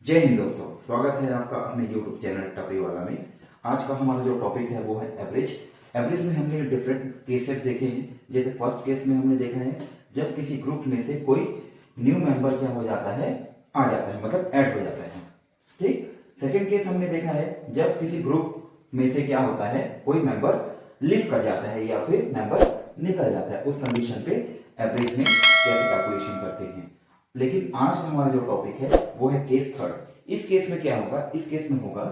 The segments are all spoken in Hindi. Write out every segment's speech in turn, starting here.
जय हिंद दोस्तों, स्वागत है आपका अपने YouTube चैनल टपरी वाला में। आज का हमारा जो टॉपिक है वो है एवरेज। एवरेज में हमने डिफरेंट केसेस देखे हैं। जैसे फर्स्ट केस में हमने देखा है जब किसी ग्रुप में से कोई न्यू मेंबर क्या हो जाता है, आ जाता है, मतलब ऐड हो जाता है। ठीक। सेकेंड केस हमने देखा है जब किसी ग्रुप में से क्या होता है, कोई मेंबर लीव कर जाता है या फिर मेंबर निकल जाता है। उस कंडीशन पे एवरेज में कैसे कैलकुलेशन करते हैं। लेकिन आज का हमारा जो टॉपिक है वो है केस थर्ड। इस केस में क्या होगा, इस केस में होगा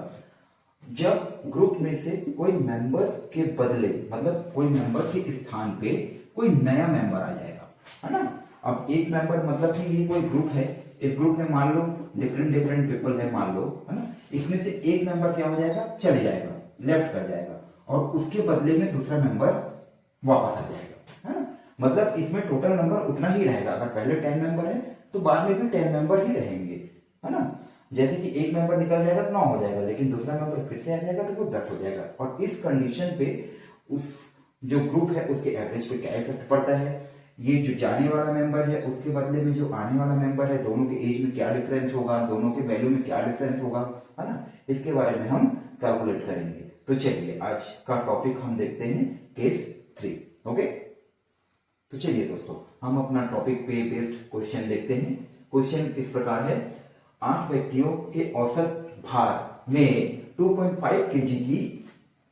जब ग्रुप में से कोई मेंबर के बदले, मतलब कोई मेंबर के स्थान पे कोई नया मेंबर आ जाएगा, है ना। अब एक मेंबर मतलब कि ये कोई ग्रुप है, इस ग्रुप में मान लो डिफरेंट डिफरेंट पीपल है, मान लो, है ना। इसमें से एक मेंबर क्या हो जाएगा, चले जाएगा, लेफ्ट कर जाएगा, और उसके बदले में दूसरा मेंबर वापस आ जाएगा, है ना। मतलब इसमें टोटल नंबर उतना ही रहेगा। अगर पहले 10 मेंबर है तो बाद में भी 10 मेंबर ही रहेंगे, है ना। जैसे कि एक मेंबर निकल जाएगा तो 9 हो जाएगा, लेकिन दूसरा मेंबर फिर से आ जाएगा तो वो 10 हो जाएगा। और इस कंडीशन पे उस जो ग्रुप है उसके एवरेज पे क्या इफेक्ट पड़ता है, ये जो जाने वाला मेंबर है उसके बदले में जो आने वाला मेंबर है, दोनों के एज में क्या डिफरेंस होगा, दोनों के वैल्यू में क्या डिफरेंस होगा, है ना। इसके बारे में हम कैलकुलेट करेंगे। तो चलिए आज का टॉपिक हम देखते हैं केस 3। ओके, तो चलिए दोस्तों हम अपना टॉपिक पे बेस्ड क्वेश्चन देखते हैं। क्वेश्चन इस प्रकार है, 8 व्यक्तियों के औसत भार में 2.5 केजी की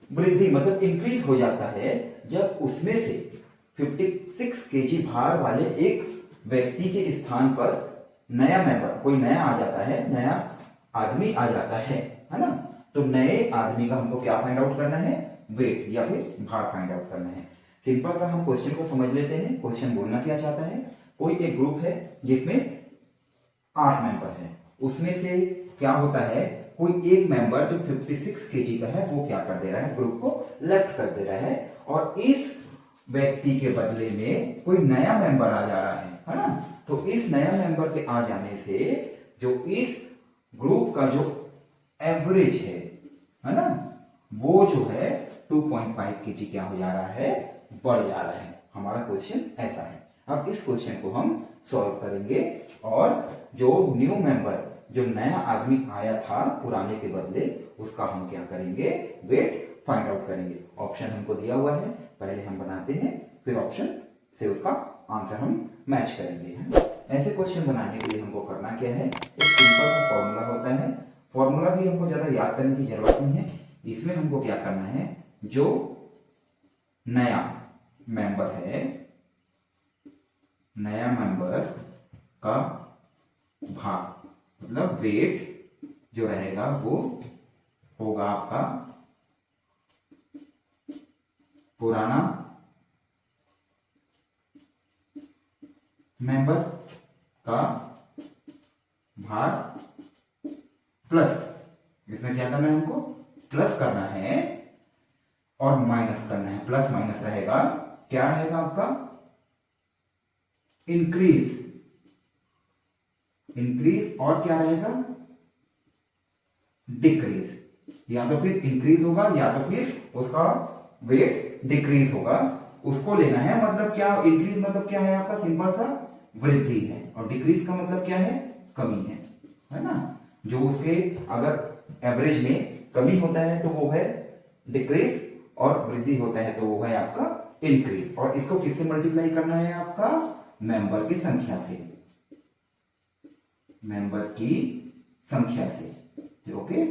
वृद्धि, मतलब इंक्रीज हो जाता है जब उसमें से 56 केजी भार वाले एक व्यक्ति के स्थान पर नया मेंबर, कोई नया आ जाता है, नया आदमी आ जाता है ना। तो नए आदमी का हमको क्या फाइंड आउट करना है, वेट या फिर भार फाइंड आउट करना है। सिंपल सा हम क्वेश्चन को समझ लेते हैं। क्वेश्चन बोलना क्या चाहता है, कोई एक ग्रुप है जिसमें 8 मेंबर हैं, उसमें से क्या होता है, कोई एक मेंबर जो 56 केजी का है वो क्या कर दे रहा है, ग्रुप को लेफ्ट कर दे रहा है, और इस व्यक्ति के बदले में कोई नया मेंबर आ जा रहा है ना। तो इस नया मेंबर के आ जाने से जो इस ग्रुप का जो एवरेज है ना, वो जो है 2.5 केजी क्या हो जा रहा है, बढ़ जा रहा है। हमारा क्वेश्चन ऐसा है। अब इस क्वेश्चन को हम सॉल्व करेंगे और जो न्यू मेंबर, जो नया आदमी आया था पुराने के बदले, उसका हम क्या करेंगे, वेट फाइंड आउट करेंगे। ऑप्शन हमको दिया हुआ है, पहले हम बनाते हैं, फिर ऑप्शन से उसका आंसर हम मैच करेंगे। ऐसे क्वेश्चन बनाने के लिए हमको करना क्या है, एक सिंपल सा फॉर्मूला होता है। फॉर्मूला भी हमको ज्यादा याद करने की जरूरत नहीं है। इसमें हमको क्या करना है, जो नया मेंबर है, नया मेंबर का भाग, मतलब वेट जो रहेगा वो होगा आपका पुराना मेंबर का भार प्लस, इसमें क्या करना है, हमको प्लस करना है और माइनस करना है। प्लस माइनस रहेगा, क्या रहेगा आपका, इंक्रीज, इंक्रीज, और क्या रहेगा, डिक्रीज। या तो फिर इंक्रीज होगा या तो फिर उसका वेट डिक्रीज होगा, उसको लेना है। मतलब क्या, इंक्रीज मतलब क्या है आपका, सिंपल सा वृद्धि है, और डिक्रीज का मतलब क्या है, कमी है ना। जो उसके अगर एवरेज में कमी होता है तो वो है डिक्रीज, और वृद्धि होता है तो वो है आपका इंक्रीज। और इसको किससे मल्टीप्लाई करना है, आपका मेंबर की संख्या से, मेंबर की संख्या से। ओके,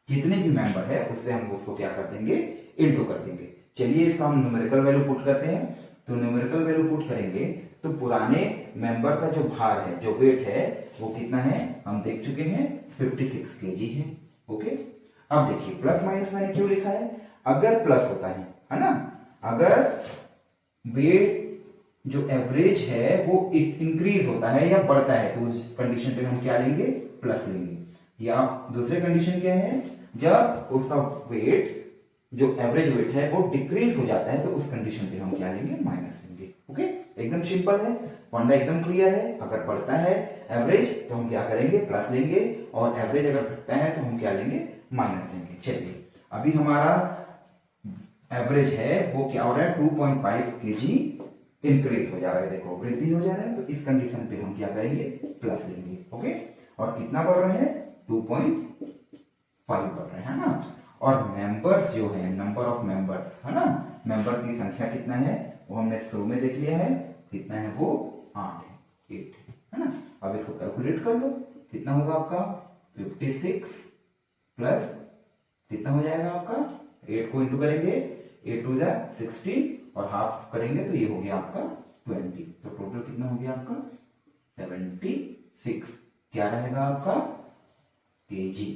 जितने भी मेंबर है उससे हम उसको क्या कर देंगे, इनटू कर देंगे। चलिए इसका हम न्यूमेरिकल वैल्यू पुट करते हैं। तो न्यूमेरिकल वैल्यू पुट करेंगे तो पुराने मेंबर का जो भार है, जो वेट है, वो कितना है, हम देख चुके हैं 56 केजी है। ओके, अब देखिए प्लस माइनस मैंने क्यों लिखा है, अगर प्लस होता है ना, अगर वेट जो एवरेज है वो इंक्रीज होता है या बढ़ता है तो उस कंडीशन पे हम क्या लेंगे, प्लस लेंगे। या दूसरे कंडीशन क्या है, जब उसका वेट, जो एवरेज वेट है वो डिक्रीज हो जाता है तो उस कंडीशन पे हम क्या लेंगे, माइनस लेंगे। ओके, एकदम सिंपल है, फंडा एकदम क्लियर है। अगर बढ़ता है एवरेज तो हम क्या करेंगे, प्लस लेंगे, और एवरेज अगर घटता है तो हम क्या लेंगे, माइनस लेंगे। चलिए अभी हमारा एवरेज है वो क्या हो रहा है, 2.5 केजी इंक्रीज हो जा रहा है, देखो वृद्धि हो जा रहा है, तो इस कंडीशन पे हम क्या करेंगे, प्लस लेंगे। ओके, और कितना बढ़ रहे हैं 2.5 बढ़ रहे हैं ना। और मेंबर्स जो है, नंबर ऑफ मेंबर्स है ना, मेंबर की संख्या कितना है वो हमने शुरू में देख लिया है, कितना है वो 8 है ना। अब इसको कैलकुलेट कर लो, कितना होगा आपका 56 प्लस कितना हो जाएगा आपका 8 को इंटू करेंगे, 8 टू जा 16 और हाफ करेंगे तो ये हो गया आपका 20। तो टोटल कितना हो गया आपका 76। क्या रहेगा आपका केजी।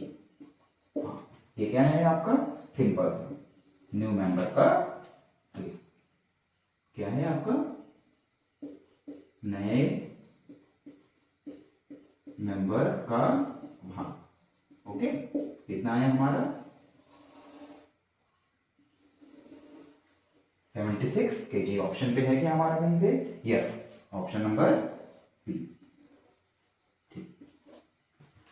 ये क्या है आपका सिंपल न्यू मेंबर का क्या है आपका नए मेंबर का भाग। ओके, कितना है हमारा 76 केजी। ऑप्शन पे है क्या हमारा कहीं पे? Yes, option number B. ठीक,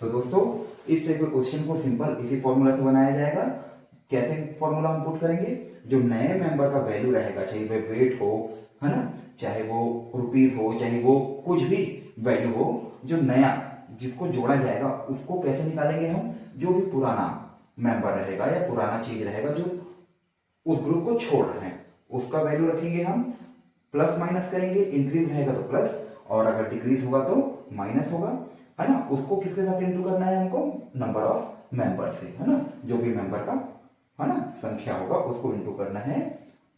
तो दोस्तों इस टाइप के क्वेश्चन को सिंपल इसी फॉर्मूला से बनाया जाएगा। कैसे फॉर्मूला हम पुट करेंगे? जो नए मेंबर का वैल्यू रहेगा, चाहे वो वेट हो है ना, चाहे वो रुपीस हो, चाहे वो कुछ भी वैल्यू हो, जो नया जिसको जोड़ा जाएगा उसको कैसे निकालेंगे हम? जो भी पुराना मेंबर रहेगा या पुराना चीज रहेगा जो उस ग्रुप को छोड़ रहे हैं उसका वैल्यू रखेंगे हम, प्लस माइनस करेंगे, इंक्रीज रहेगा तो प्लस और अगर डिक्रीज होगा तो माइनस होगा, है ना। उसको किसके साथ इंटू करना है हमको? नंबर ऑफ मेंबर से, है ना, जो भी मेंबर का है ना संख्या होगा उसको इंटू करना है।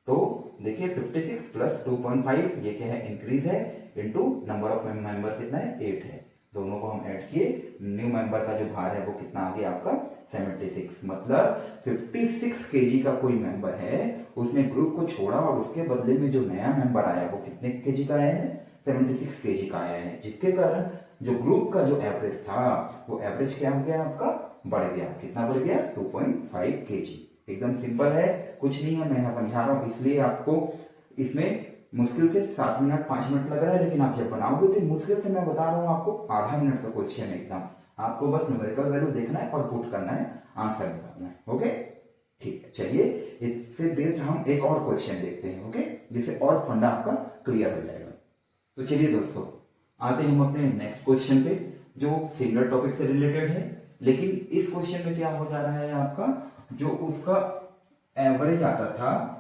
तो देखिए 56 प्लस 2.5 ये क्या है इंक्रीज है, इंटू नंबर ऑफ मेंबर कितना है 8 है, दोनों को हम ऐड किए, न्यू मेंबर का जो भार है वो कितना आ गया आपका 76। मतलब 56 केजी का कोई मेंबर है, उसने ग्रुप को छोड़ा और उसके बदले में जो नया मेंबर आया वो कितने केजी का आया है? 76 केजी का आया है, जिसके कारण जो ग्रुप का जो एवरेज था वो एवरेज क्या हो गया आपका? बढ़ गया। कितना बढ़ गया? 2.5 केजी। एकदम सिंपल है, कुछ नहीं है, मैं समझा रहा हूँ इसलिए आपको इसमें मुश्किल से 7 मिनट 5 मिनट लग रहा है, लेकिन आप जब बनाओगे तो मुश्किल से मैं बता रहा हूँ आपको आधा मिनट का क्वेश्चन है एकदम। आपको बस न्यूमेरिकल वैल्यू देखना है और पुट करना है, आंसर निकालना है। ओके, ठीक है, चलिए इससे बेस्ड हम एक और क्वेश्चन देखते हैं। ओके, जिससे और फंडा आपका क्लियर हो जाएगा। तो चलिए दोस्तों आते हैं हम अपने नेक्स्ट क्वेश्चन पे जो सिमिलर टॉपिक से रिलेटेड है, लेकिन इस क्वेश्चन में क्या हो जा रहा है आपका, जो उसका एवरेज आता था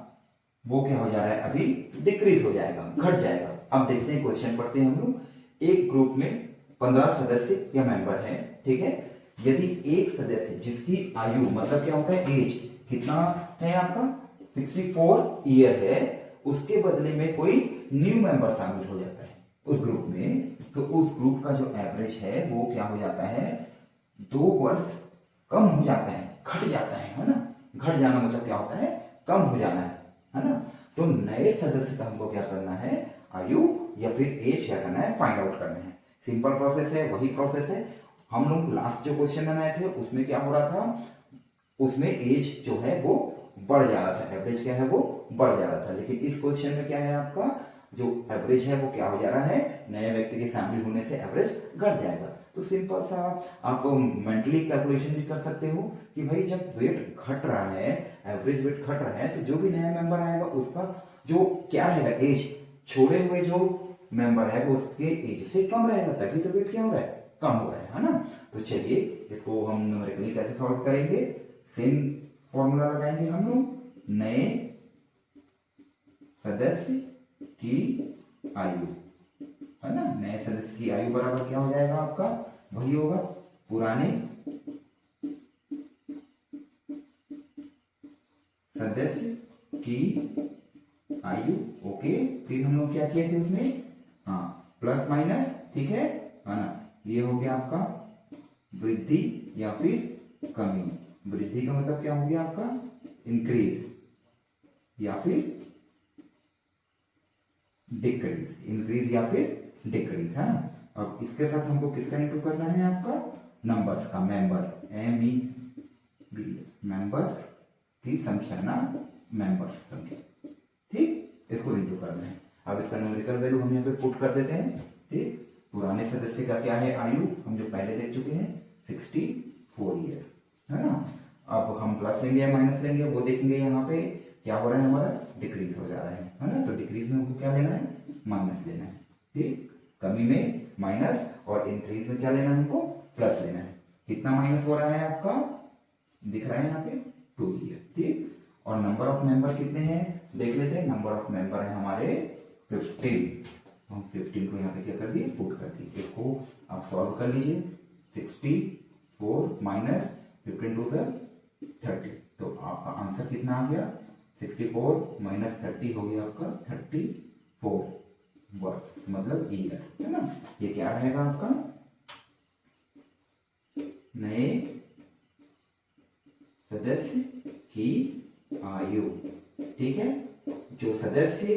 वो क्या हो जा रहा है अभी डिक्रीज हो जाएगा, घट जाएगा। अब देखते हैं क्वेश्चन पढ़ते हैं हम लोग। एक ग्रुप में 15 सदस्य या मेंबर है, ठीक है। यदि एक सदस्य जिसकी आयु मतलब क्या होता है एज कितना है आपका 64 ईयर है, उसके बदले में कोई न्यू मेंबर शामिल हो जाता है उस ग्रुप में, तो उस ग्रुप का जो एवरेज है वो क्या हो जाता है 2 वर्ष कम हो जाता है, घट जाता है ना। घट जाना मतलब क्या होता है? कम हो जाना है ना। तो नए सदस्य का हमको क्या करना है? आयु या फिर एज क्या करना है? फाइंड आउट करना है। सिंपल प्रोसेस है, वही प्रोसेस है। हम लोग लास्ट जो क्वेश्चन बनाए थे उसमें क्या हो रहा था, उसमें एज जो है वो बढ़ जा रहा था, एवरेज क्या है वो बढ़ जा रहा था। लेकिन इस क्वेश्चन में क्या है आपका जो एवरेज है वो क्या हो जा रहा है? नए व्यक्ति के शामिल होने से एवरेज घट जाएगा। तो सिंपल सा आप मेंटली कैलकुलेशन भी कर सकते हो कि भाई जब वेट घट रहा है, एवरेज वेट घट रहा है, तो जो भी नया मेंबर आएगा उसका जो क्या रहेगा एज, छोड़े हुए जो मेंबर है वो उसके एज से कम रहेगा, तभी तो वेट क्या हो रहा है? कम हो रहा है ना। तो चलिए इसको हम न्यूमेरिकली कैसे सॉल्व करेंगे? सेम फॉर्मूला लगाएंगे हम लोग, नए सदस्य की आयु, है ना। नए सदस्य की आयु बराबर क्या हो जाएगा आपका? वही होगा पुराने सदस्य की आयु। ओके, फिर हम लोग क्या किए थे उसमें? हाँ, प्लस माइनस, ठीक है ना। ये हो गया आपका वृद्धि या फिर कमी। वृद्धि का मतलब क्या हो गया आपका? इंक्रीज, या फिर डिक्रीज, इंक्रीज या फिर डिक्रीज, है ना। अब इसके साथ हमको किसका इंटू करना है? आपका नंबर्स का, मेंबर, MEB, मेंबर्स की संख्या ना, मेंबर्स संख्या, ठीक, इसको इंटू करना है। अब इसका न्यूमेरिकल वैल्यू हम यहाँ पे पुट कर देते हैं, ठीक। पुराने सदस्य का क्या है आयु, हम जो पहले देख चुके हैं 64 ईयर, है ना। अब हम प्लस लेंगे या माइनस लेंगे वो देखेंगे। यहाँ पे क्या हो रहा है हमारा? डिक्रीज हो जा रहा है ना। तो डिक्रीज में हमको क्या लेना है? माइनस लेना है, ठीक। कमी में माइनस और इंक्रीज में क्या लेना है हमको? प्लस कितना माइनस हो रहा है आपका, दिख रहा है यहाँ पे 2 ईयर, ठीक। और नंबर ऑफ मेंबर कितने हैं देख लेते हैं। नंबर ऑफ मेंबर है हमारे 15। हम 15 को यहाँ पे क्या कर दिए, पुट कर दिए। इसको आप सॉल्व कर लीजिए। 64 माइनस 15 टू 30, तो आपका आंसर कितना आ गया, 64 माइनस 30 हो गया आपका 34 वर्ष, मतलब ईयर, है ना। ये क्या रहेगा आपका, नए सदस्य की आयु, ठीक है। जो सदस्य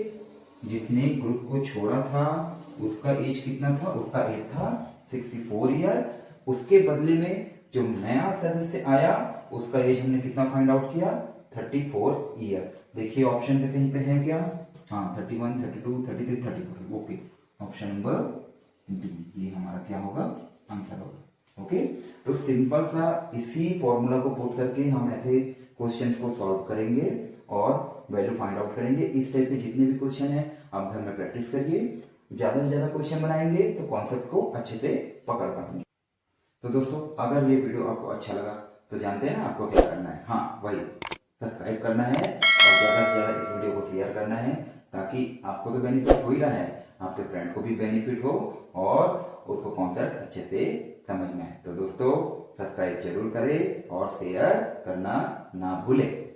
जिसने ग्रुप को छोड़ा था उसका एज कितना था, उसका एज था 64 ईयर। उसके बदले में जो नया सदस्य आया उसका एज हमने कितना फाइंड आउट किया, 34 ईयर। देखिए ऑप्शन पे कहीं पे है क्या, हाँ 31, 32, 33, 34, ओके। ऑप्शन नंबर डी ये हमारा क्या होगा, आंसर होगा। ओके, तो सिंपल सा इसी फॉर्मूला को पुट करके हम ऐसे क्वेश्चंस को सॉल्व करेंगे और वैल्यू फाइंड आउट करेंगे। इस टाइप के जितने भी क्वेश्चन है आप घर में प्रैक्टिस करिए। ज्यादा से ज्यादा क्वेश्चन बनाएंगे तो कॉन्सेप्ट को अच्छे से पकड़ पाएंगे। तो दोस्तों अगर ये वीडियो आपको अच्छा लगा तो जानते हैं ना आपको क्या करना है, हाँ वही सब्सक्राइब करना है और ज्यादा से ज्यादा इस वीडियो को शेयर करना है, ताकि आपको तो बेनिफिट हो ही रहा है, आपके फ्रेंड को भी बेनिफिट हो और उसको कॉन्सेप्ट अच्छे से समझ में आए। तो दोस्तों सब्सक्राइब जरूर करें और शेयर करना ना भूलें।